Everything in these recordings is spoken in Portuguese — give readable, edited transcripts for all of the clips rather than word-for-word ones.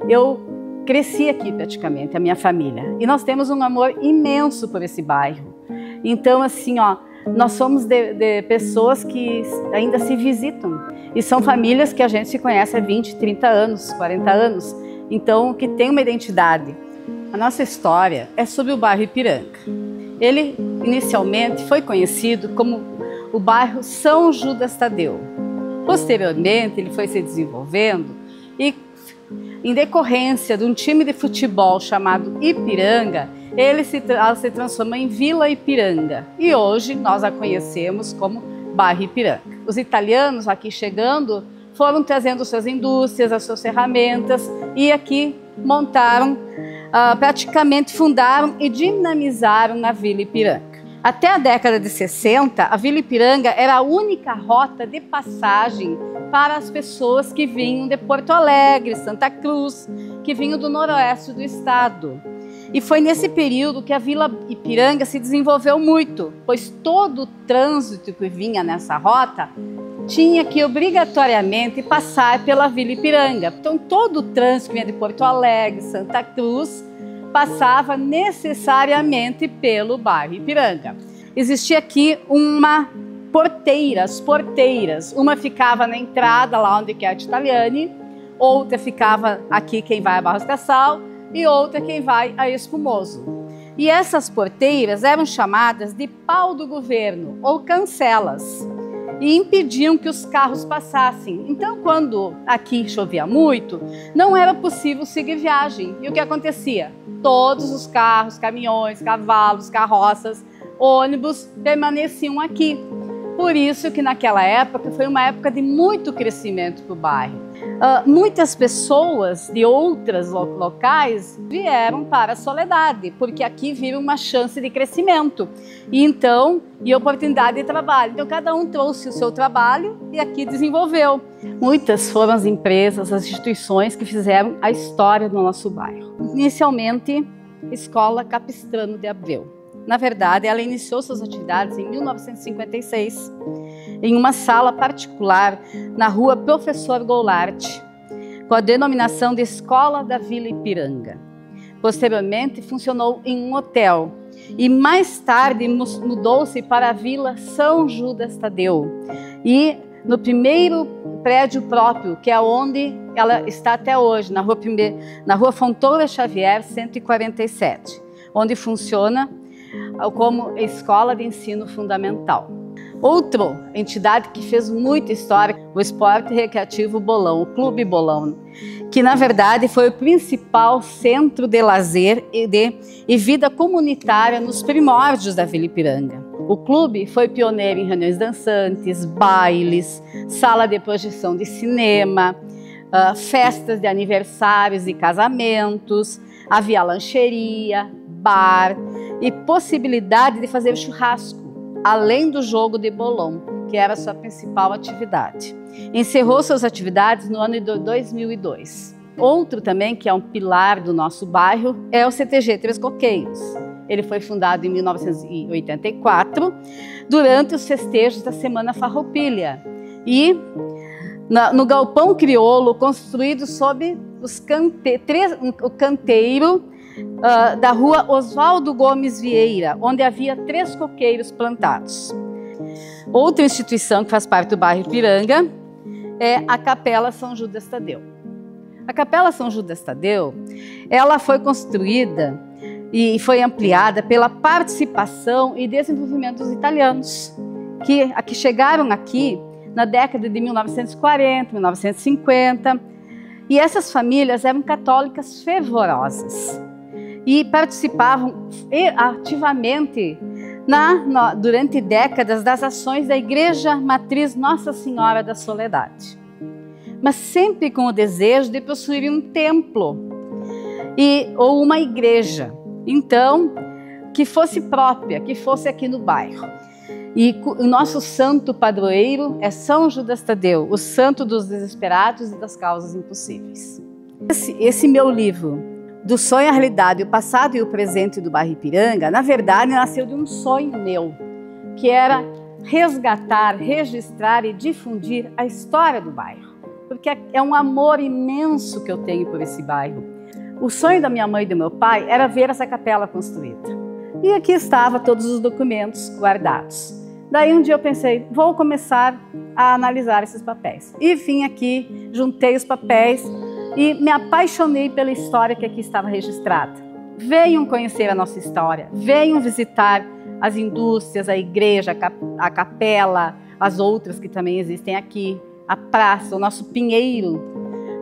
eu cresci aqui praticamente, a minha família. E nós temos um amor imenso por esse bairro. Então, assim, ó, nós somos de pessoas que ainda se visitam. E são famílias que a gente se conhece há 20, 30 anos, 40 anos. Então, que tem uma identidade. A nossa história é sobre o bairro Ipiranga. Ele, inicialmente, foi conhecido como o bairro São Judas Tadeu. Posteriormente, ele foi se desenvolvendo e, em decorrência de um time de futebol chamado Ipiranga, ela se transformou em Vila Ipiranga. E hoje nós a conhecemos como bairro Ipiranga. Os italianos aqui chegando foram trazendo suas indústrias, as suas ferramentas e aqui montaram, praticamente fundaram e dinamizaram a Vila Ipiranga. Até a década de 60, a Vila Ipiranga era a única rota de passagem para as pessoas que vinham de Porto Alegre, Santa Cruz, que vinham do noroeste do estado. E foi nesse período que a Vila Ipiranga se desenvolveu muito, pois todo o trânsito que vinha nessa rota tinha que obrigatoriamente passar pela Vila Ipiranga. Então todo o trânsito que vinha de Porto Alegre, Santa Cruz, passava necessariamente pelo bairro Ipiranga. Existia aqui as porteiras. Uma ficava na entrada, lá onde é a Italiane, outra ficava aqui quem vai a Barros Cassal e outra quem vai a Espumoso. E essas porteiras eram chamadas de pau do governo ou cancelas e impediam que os carros passassem. Então, quando aqui chovia muito, não era possível seguir viagem. E o que acontecia? Todos os carros, caminhões, cavalos, carroças, ônibus permaneciam aqui. Por isso que naquela época foi uma época de muito crescimento para o bairro. Muitas pessoas de outros locais vieram para a Soledade, porque aqui viram uma chance de crescimento e oportunidade de trabalho. Então cada um trouxe o seu trabalho e aqui desenvolveu. Muitas foram as empresas, as instituições que fizeram a história do nosso bairro. Inicialmente, Escola Capistrano de Abreu. Na verdade, ela iniciou suas atividades em 1956, em uma sala particular na rua Professor Goulart, com a denominação de Escola da Vila Ipiranga. Posteriormente, funcionou em um hotel e mais tarde mudou-se para a Vila São Judas Tadeu e no primeiro prédio próprio, que é onde ela está até hoje, na rua Fontoura Xavier, 147, onde funciona como escola de ensino fundamental. Outra entidade que fez muita história, o Esporte Recreativo Bolão, o Clube Bolão, que na verdade foi o principal centro de lazer e vida comunitária nos primórdios da Vila Ipiranga. O clube foi pioneiro em reuniões dançantes, bailes, sala de projeção de cinema, festas de aniversários e casamentos, havia lancheria, bar e possibilidade de fazer churrasco, além do jogo de bolão, que era a sua principal atividade. Encerrou suas atividades no ano de 2002. Outro também, que é um pilar do nosso bairro, é o CTG Três Coqueiros. Ele foi fundado em 1984, durante os festejos da Semana Farroupilha. E no galpão crioulo, construído sob o canteiro da rua Oswaldo Gomes Vieira, onde havia 3 coqueiros plantados. Outra instituição que faz parte do bairro Ipiranga é a Capela São Judas Tadeu. A Capela São Judas Tadeu, ela foi construída e foi ampliada pela participação e desenvolvimento dos italianos, que chegaram aqui na década de 1940, 1950, e essas famílias eram católicas fervorosas e participavam ativamente durante décadas das ações da Igreja Matriz Nossa Senhora da Soledade, mas sempre com o desejo de possuir um templo ou uma igreja, então, que fosse própria, que fosse aqui no bairro. E o nosso santo padroeiro é São Judas Tadeu, o santo dos desesperados e das causas impossíveis. Esse meu livro, Do Sonho à Realidade, o Passado e o Presente do Bairro Ipiranga, na verdade nasceu de um sonho meu, que era resgatar, registrar e difundir a história do bairro. porque é um amor imenso que eu tenho por esse bairro. O sonho da minha mãe e do meu pai era ver essa capela construída. E aqui estava todos os documentos guardados. Daí um dia eu pensei, vou começar a analisar esses papéis. E vim aqui, juntei os papéis e me apaixonei pela história que aqui estava registrada. Venham conhecer a nossa história, venham visitar as indústrias, a igreja, a capela, as outras que também existem aqui, a praça, o nosso pinheiro.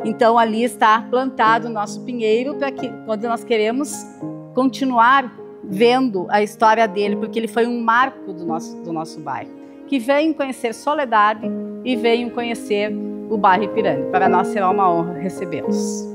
Então ali está plantado o nosso pinheiro para que, quando nós queremos continuar vendo a história dele, porque ele foi um marco do nosso bairro. Que venham conhecer Soledade e venham conhecer o bairro Ipiranga. Para nós será uma honra recebê-los.